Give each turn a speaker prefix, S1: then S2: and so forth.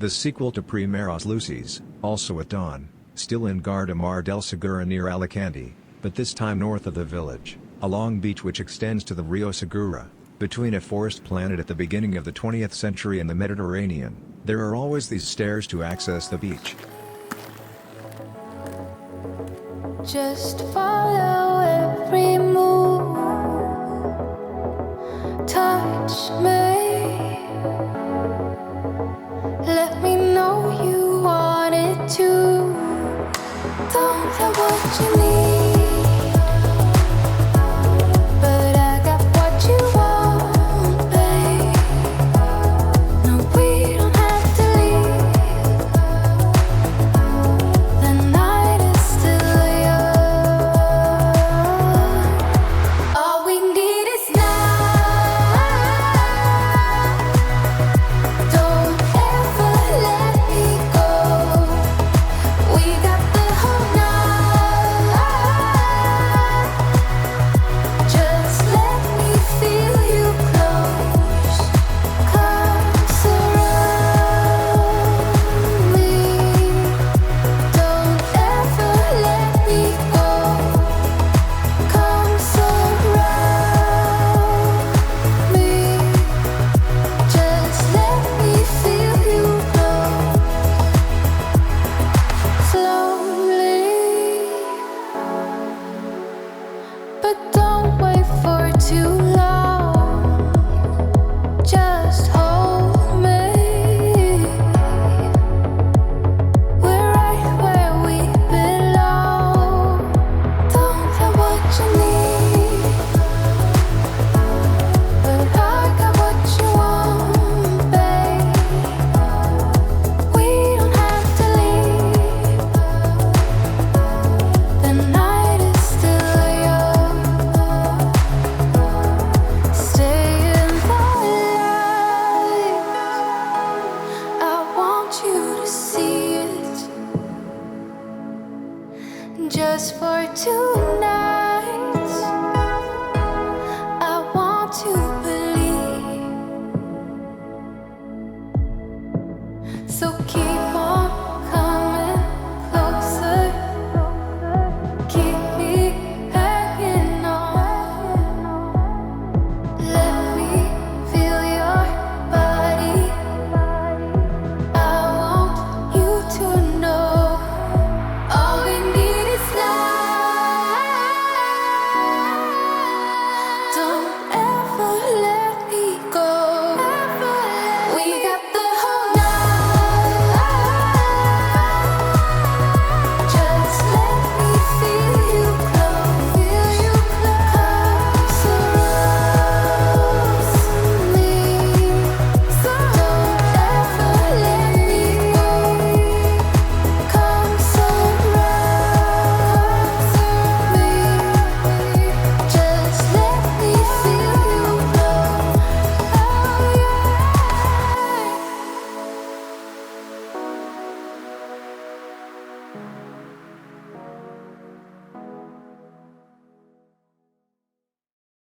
S1: the sequel to Primeras Luces, also at dawn, still in Guardamar del Segura near Alicante, but this time north of the village, a long beach which extends to the Rio Segura, between a forest planted at the beginning of the 20th century and the Mediterranean. There are always these stairs to access the beach.
S2: Just follow every move, touch me, let me know you wanted to. Don't know what you need.